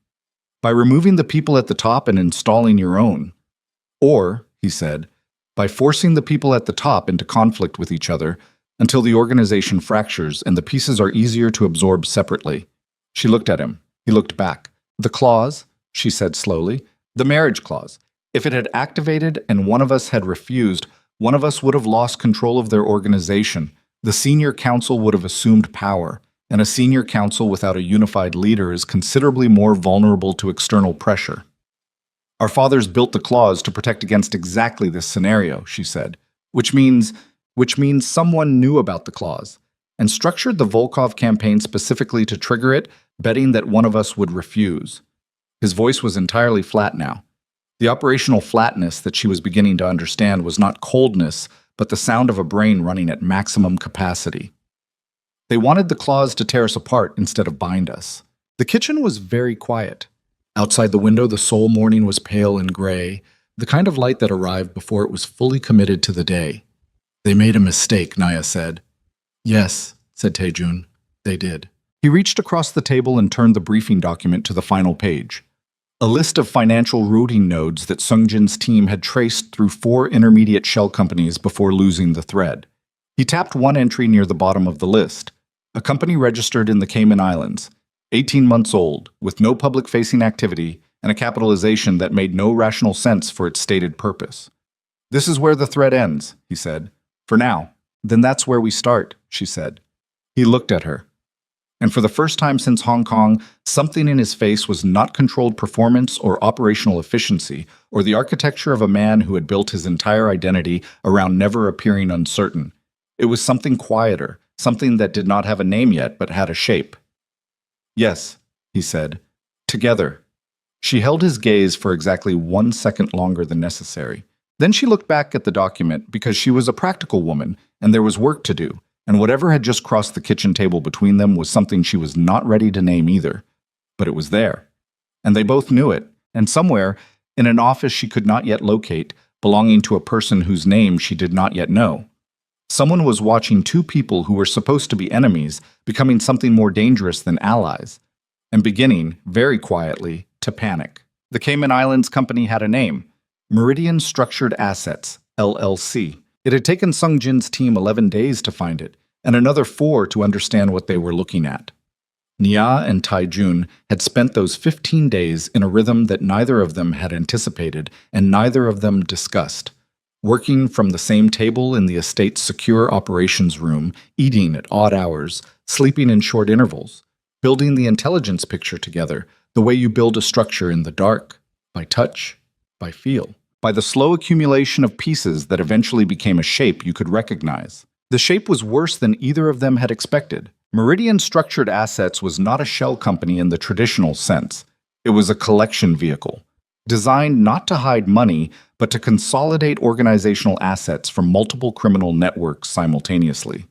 Speaker 1: by removing the people at the top and installing your own. Or, he said, by forcing the people at the top into conflict with each other until the organization fractures and the pieces are easier to absorb separately." She looked at him. He looked back. "The clause," she said slowly, "the marriage clause. If it had activated and one of us had refused, one of us would have lost control of their organization. The senior council would have assumed power, and a senior council without a unified leader is considerably more vulnerable to external pressure. Our fathers built the clause to protect against exactly this scenario," she said, which means someone knew about the clause and structured the Volkov campaign specifically to trigger it, betting that one of us would refuse. His voice was entirely flat now. The operational flatness that she was beginning to understand was not coldness, but the sound of a brain running at maximum capacity. They wanted the claws to tear us apart instead of bind us. The kitchen was very quiet. Outside the window, the Seoul morning was pale and gray, the kind of light that arrived before it was fully committed to the day. They made a mistake, Naya said. Yes, said Taejun. They did. He reached across the table and turned the briefing document to the final page. A list of financial routing nodes that Sungjin's team had traced through 4 intermediate shell companies before losing the thread. He tapped one entry near the bottom of the list. A company registered in the Cayman Islands, 18 months old, with no public-facing activity and a capitalization that made no rational sense for its stated purpose. This is where the thread ends, he said. For now. Then that's where we start, she said. He looked at her. And for the first time since Hong Kong, something in his face was not controlled performance or operational efficiency, or the architecture of a man who had built his entire identity around never appearing uncertain. It was something quieter, something that did not have a name yet but had a shape. Yes, he said. Together. She held his gaze for exactly 1 second longer than necessary. Then she looked back at the document because she was a practical woman and there was work to do. And whatever had just crossed the kitchen table between them was something she was not ready to name either. But it was there. And they both knew it, and somewhere, in an office she could not yet locate, belonging to a person whose name she did not yet know. Someone was watching 2 people who were supposed to be enemies becoming something more dangerous than allies, and beginning, very quietly, to panic. The Cayman Islands company had a name, Meridian Structured Assets, LLC. It had taken Sungjin's team 11 days to find it, and another 4 to understand what they were looking at. Nia and Taejun had spent those 15 days in a rhythm that neither of them had anticipated and neither of them discussed, working from the same table in the estate's secure operations room, eating at odd hours, sleeping in short intervals, building the intelligence picture together, the way you build a structure in the dark, by touch, by feel. By the slow accumulation of pieces that eventually became a shape you could recognize. The shape was worse than either of them had expected. Meridian Structured Assets was not a shell company in the traditional sense. It was a collection vehicle, designed not to hide money, but to consolidate organizational assets from multiple criminal networks simultaneously.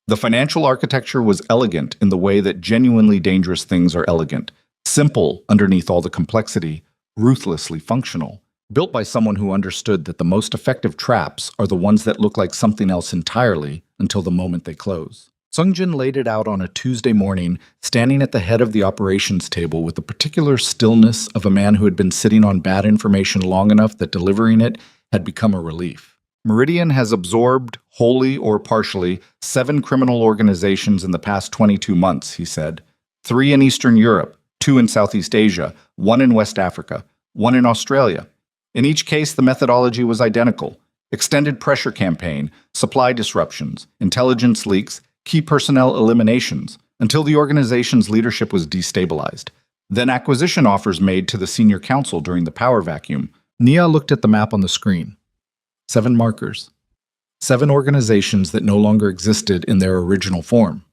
Speaker 1: The financial architecture was elegant in the way that genuinely dangerous things are elegant, simple underneath all the complexity, ruthlessly functional. Built by someone who understood that the most effective traps are the ones that look like something else entirely until the moment they close. Sungjin laid it out on a Tuesday morning, standing at the head of the operations table with the particular stillness of a man who had been sitting on bad information long enough that delivering it had become a relief. Meridian has absorbed, wholly or partially, 7 criminal organizations in the past 22 months, he said. 3 in Eastern Europe, 2 in Southeast Asia, 1 in West Africa, 1 in Australia. In each case, the methodology was identical. Extended pressure campaign, supply disruptions, intelligence leaks, key personnel eliminations, until the organization's leadership was destabilized. Then acquisition offers made to the senior council during the power vacuum. Nia looked at the map on the screen. 7 markers. 7 organizations that no longer existed in their original form.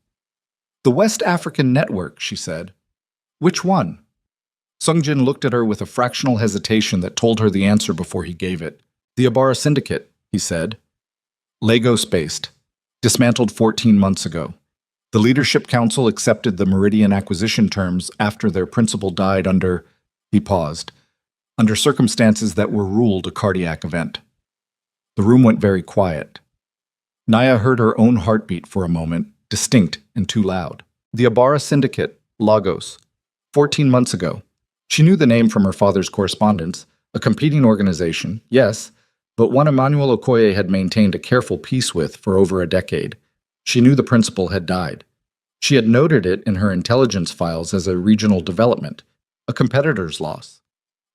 Speaker 1: The West African Network, she said. Which one? Sungjin looked at her with a fractional hesitation that told her the answer before he gave it. The Ibarra Syndicate, he said. Lagos-based. Dismantled 14 months ago. The Leadership Council accepted the Meridian acquisition terms after their principal died under, he paused, under circumstances that were ruled a cardiac event. The room went very quiet. Naya heard her own heartbeat for a moment, distinct and too loud. The Ibarra Syndicate, Lagos. 14 months ago. She knew the name from her father's correspondence, a competing organization, yes, but one Emmanuel Okoye had maintained a careful peace with for over a decade. She knew the principal had died. She had noted it in her intelligence files as a regional development, a competitor's loss,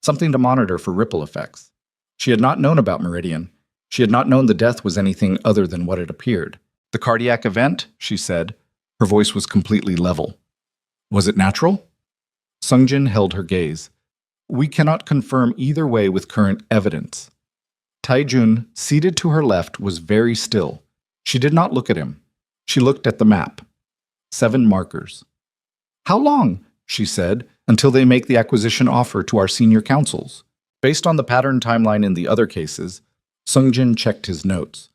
Speaker 1: something to monitor for ripple effects. She had not known about Meridian. She had not known the death was anything other than what it appeared. The cardiac event, she said. Her voice was completely level. Was it natural? Sungjin held her gaze. We cannot confirm either way with current evidence. Taejun, seated to her left, was very still. She did not look at him. She looked at the map. 7 markers. How long, she said, until they make the acquisition offer to our senior councils? Based on the pattern timeline in the other cases, Sungjin checked his notes.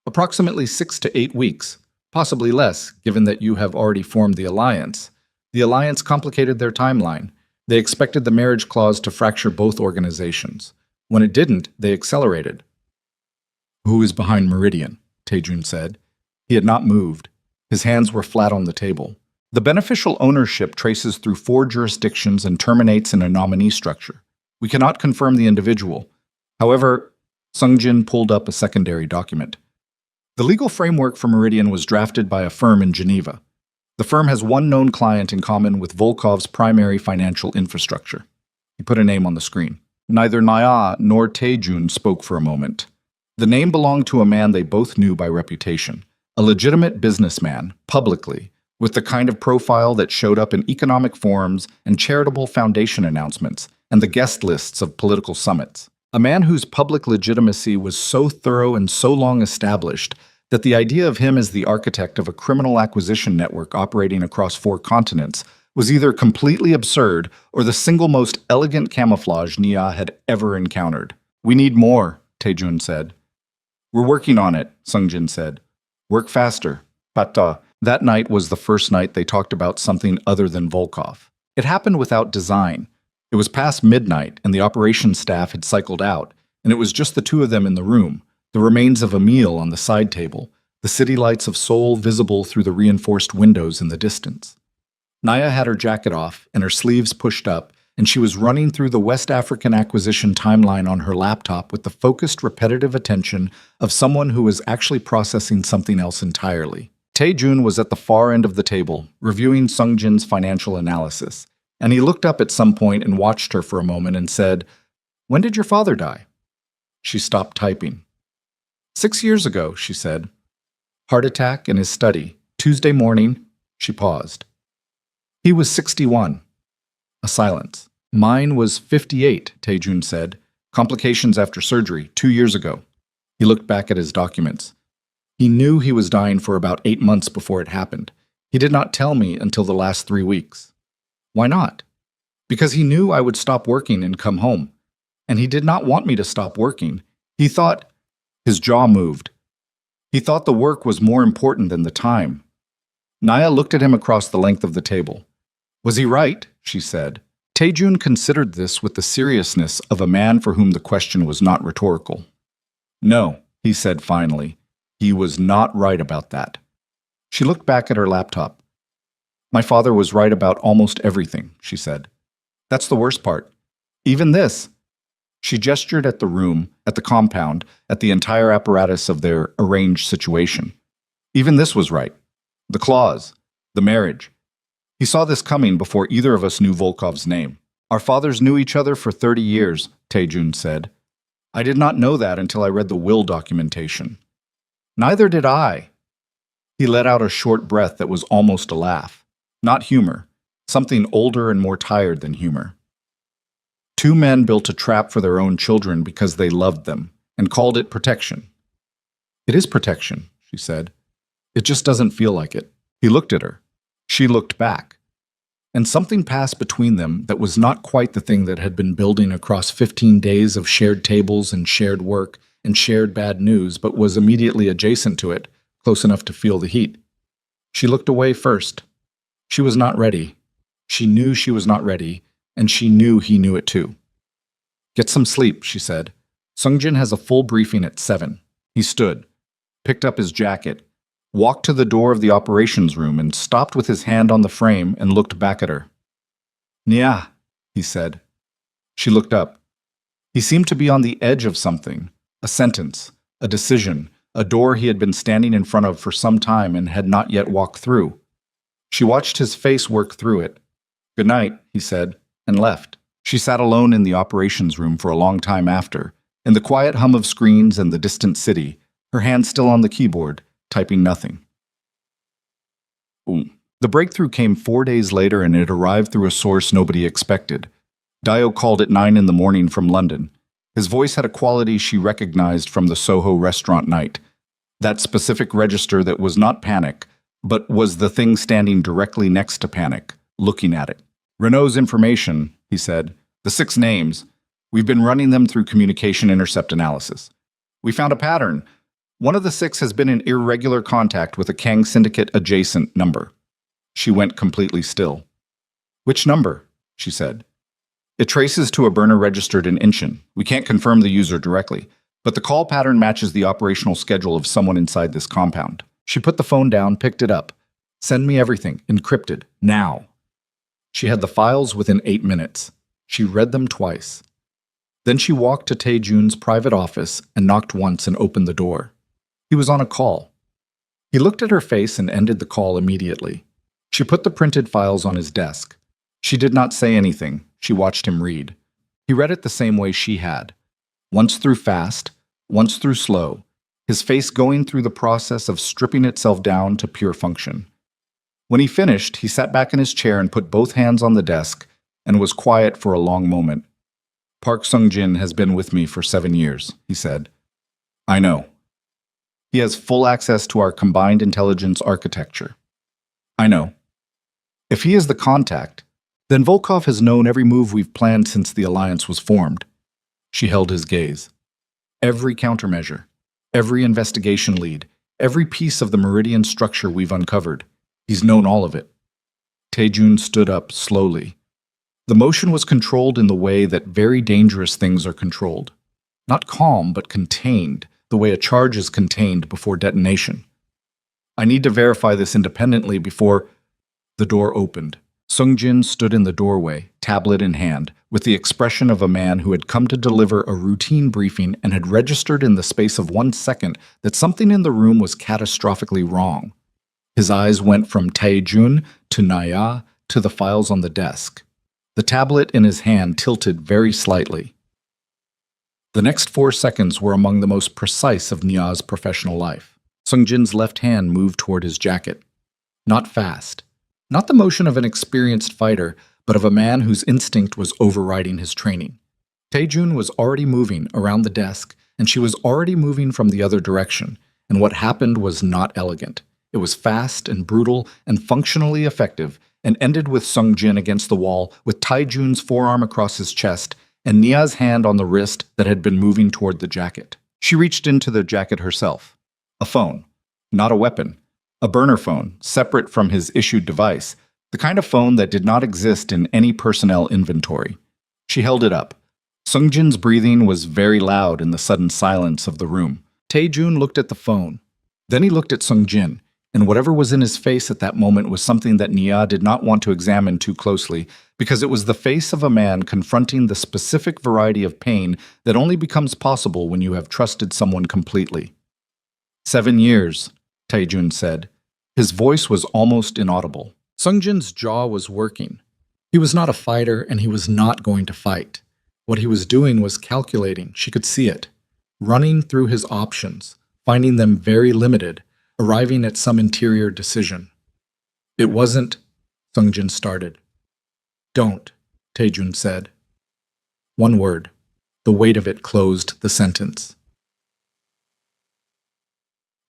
Speaker 1: Approximately 6 to 8 weeks, possibly less, given that you have already formed the alliance. The alliance complicated their timeline. They expected the marriage clause to fracture both organizations. When it didn't, they accelerated. Who is behind Meridian? Taejun said. He had not moved. His hands were flat on the table. The beneficial ownership traces through 4 jurisdictions and terminates in a nominee structure. We cannot confirm the individual. However, Sungjin pulled up a secondary document. The legal framework for Meridian was drafted by a firm in Geneva. The firm has one known client in common with Volkov's primary financial infrastructure. He put a name on the screen. Neither Naya nor Taejun spoke for a moment. The name belonged to a man they both knew by reputation, a legitimate businessman, publicly, with the kind of profile that showed up in economic forums and charitable foundation announcements and the guest lists of political summits. A man whose public legitimacy was so thorough and so long established that the idea of him as the architect of a criminal acquisition network operating across 4 continents was either completely absurd or the single most elegant camouflage Nia had ever encountered. "We need more," Taejun said. "We're working on it," Sungjin said. "Work faster." Pata. That night was the first night they talked about something other than Volkov. It happened without design. It was past midnight, and the operations staff had cycled out, and it was just the two of them in the room, the remains of a meal on the side table, the city lights of Seoul visible through the reinforced windows in the distance. Naya had her jacket off and her sleeves pushed up, and she was running through the West African acquisition timeline on her laptop with the focused, repetitive attention of someone who was actually processing something else entirely. Taejun was at the far end of the table, reviewing Sungjin's financial analysis, and he looked up at some point and watched her for a moment and said, "When did your father die?" She stopped typing. 6 years ago, she said. Heart attack in his study. Tuesday morning, she paused. He was 61. A silence. Mine was 58, Taejun said. Complications after surgery, 2 years ago. He looked back at his documents. He knew he was dying for about 8 months before it happened. He did not tell me until the last 3 weeks. Why not? Because he knew I would stop working and come home. And he did not want me to stop working. He thought... His jaw moved. He thought the work was more important than the time. Naya looked at him across the length of the table. Was he right? She said. Taejun considered this with the seriousness of a man for whom the question was not rhetorical. No, he said finally. He was not right about that. She looked back at her laptop. My father was right about almost everything, she said. That's the worst part. Even this. She gestured at the room, at the compound, at the entire apparatus of their arranged situation. Even this was right. The clause, the marriage. He saw this coming before either of us knew Volkov's name. Our fathers knew each other for 30 years, Taejun said. I did not know that until I read the will documentation. Neither did I. He let out a short breath that was almost a laugh. Not humor, something older and more tired than humor. 2 men built a trap for their own children because they loved them and called it protection. It is protection, she said. It just doesn't feel like it. He looked at her. She looked back. And something passed between them that was not quite the thing that had been building across 15 days of shared tables and shared work and shared bad news, but was immediately adjacent to it, close enough to feel the heat. She looked away first. She was not ready. She knew she was not ready, and she knew he knew it too. Get some sleep, she said. Sungjin has a full briefing at 7. He stood, picked up his jacket, walked to the door of the operations room and stopped with his hand on the frame and looked back at her. Nia, he said. She looked up. He seemed to be on the edge of something, a sentence, a decision, a door he had been standing in front of for some time and had not yet walked through. She watched his face work through it. Good night, he said, and left. She sat alone in the operations room for a long time after, in the quiet hum of screens and the distant city, her hand still on the keyboard, typing nothing. Boom. The breakthrough came 4 days later and it arrived through a source nobody expected. Dio called at 9 in the morning from London. His voice had a quality she recognized from the Soho restaurant night. That specific register that was not panic, but was the thing standing directly next to panic, looking at it. Renault's information, he said. The 6 names. We've been running them through communication intercept analysis. We found a pattern. One of the 6 has been in irregular contact with a Kang Syndicate adjacent number. She went completely still. Which number? She said. It traces to a burner registered in Inchin. We can't confirm the user directly, but the call pattern matches the operational schedule of someone inside this compound. She put the phone down, picked it up. Send me everything, encrypted, now. She had the files within 8 minutes. She read them twice. Then she walked to Tae-jun's private office and knocked once and opened the door. He was on a call. He looked at her face and ended the call immediately. She put the printed files on his desk. She did not say anything. She watched him read. He read it the same way she had. Once through fast, once through slow, his face going through the process of stripping itself down to pure function. When he finished, he sat back in his chair and put both hands on the desk and was quiet for a long moment. Park Sung-jin has been with me for 7 years, he said. I know. He has full access to our combined intelligence architecture. I know. If he is the contact, then Volkov has known every move we've planned since the alliance was formed. She held his gaze. Every countermeasure, every investigation lead, every piece of the meridian structure we've uncovered. He's known all of it. Tae-jun stood up slowly. The motion was controlled in the way that very dangerous things are controlled. Not calm, but contained, the way a charge is contained before detonation. I need to verify this independently before... The door opened. Sung-jin stood in the doorway, tablet in hand, with the expression of a man who had come to deliver a routine briefing and had registered in the space of 1 second that something in the room was catastrophically wrong. His eyes went from Tae-jun to Nya to the files on the desk. The tablet in his hand tilted very slightly. The next 4 seconds were among the most precise of Nya's professional life. Sung-jin's left hand moved toward his jacket. Not fast. Not the motion of an experienced fighter, but of a man whose instinct was overriding his training. Tae-jun was already moving around the desk, and she was already moving from the other direction, and what happened was not elegant. It was fast and brutal and functionally effective, and ended with Sung-jin against the wall, with Tae-jun's forearm across his chest, and Nya's hand on the wrist that had been moving toward the jacket. She reached into the jacket herself. A phone. Not a weapon. A burner phone, separate from his issued device, the kind of phone that did not exist in any personnel inventory. She held it up. Sung-jin's breathing was very loud in the sudden silence of the room. Tae-jun looked at the phone. Then he looked at Sung-jin, and whatever was in his face at that moment was something that Nya did not want to examine too closely, because it was the face of a man confronting the specific variety of pain that only becomes possible when you have trusted someone completely. 7 years, Tae-jun said. His voice was almost inaudible. Sung-jin's jaw was working. He was not a fighter, and he was not going to fight. What he was doing was calculating. She could see it. Running through his options, finding them very limited, arriving at some interior decision. It wasn't, Sung-jin started. Don't, Tae-jun said. 1 word. The weight of it closed the sentence.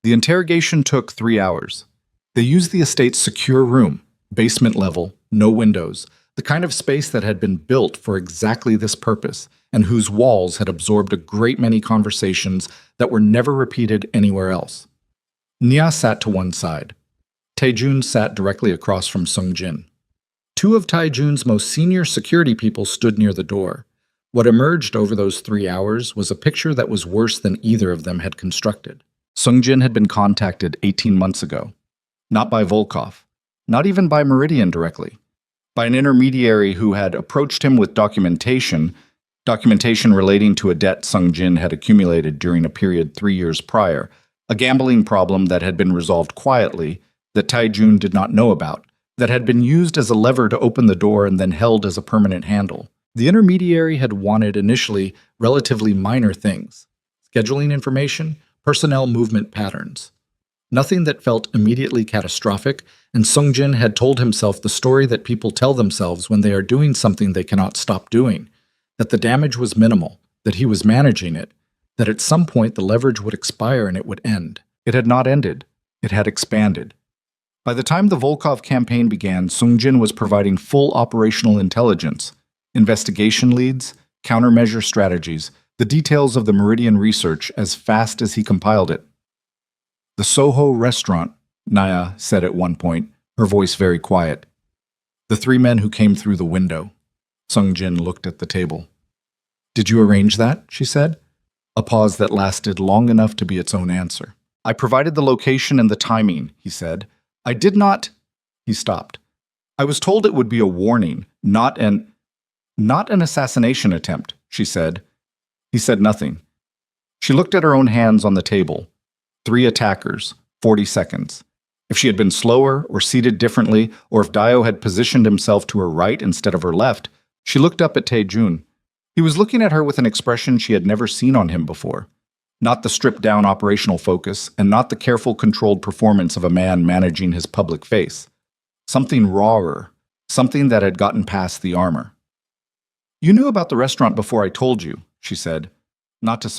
Speaker 1: The interrogation took 3 hours. They used the estate's secure room, basement level, no windows, the kind of space that had been built for exactly this purpose, and whose walls had absorbed a great many conversations that were never repeated anywhere else. Nya sat to one side. Tae-jun sat directly across from Sung-jin. 2 of Tae-jun's most senior security people stood near the door. What emerged over those 3 hours was a picture that was worse than either of them had constructed. Sung-jin had been contacted 18 months ago. Not by Volkov. Not even by Meridian directly. By an intermediary who had approached him with documentation relating to a debt Sung-jin had accumulated during a period 3 years prior, a gambling problem that had been resolved quietly, that Tae-jun did not know about, that had been used as a lever to open the door and then held as a permanent handle. The intermediary had wanted initially relatively minor things. Scheduling information, personnel movement patterns. Nothing that felt immediately catastrophic, and Sung-jin had told himself the story that people tell themselves when they are doing something they cannot stop doing, that the damage was minimal, that he was managing it, that at some point the leverage would expire and it would end. It had not ended. It had expanded. By the time the Volkov campaign began, Sung-jin was providing full operational intelligence, investigation leads, countermeasure strategies, the details of the Meridian research as fast as he compiled it. "The Soho restaurant," Naya said at one point, her voice very quiet. "The three men who came through the window." Sung Jin looked at the table. "Did you arrange that?" she said. A pause that lasted long enough to be its own answer. "I provided the location and the timing," he said. "I did not—" He stopped. "I was told it would be a warning, not an assassination attempt," she said. He said nothing. She looked at her own hands on the table. 3 attackers, 40 seconds. If she had been slower or seated differently, or if Dio had positioned himself to her right instead of her left, she looked up at Tae-jun. He was looking at her with an expression she had never seen on him before. Not the stripped-down operational focus, and not the careful, controlled performance of a man managing his public face. Something rawer, something that had gotten past the armor. "You knew about the restaurant before I told you," she said. Not to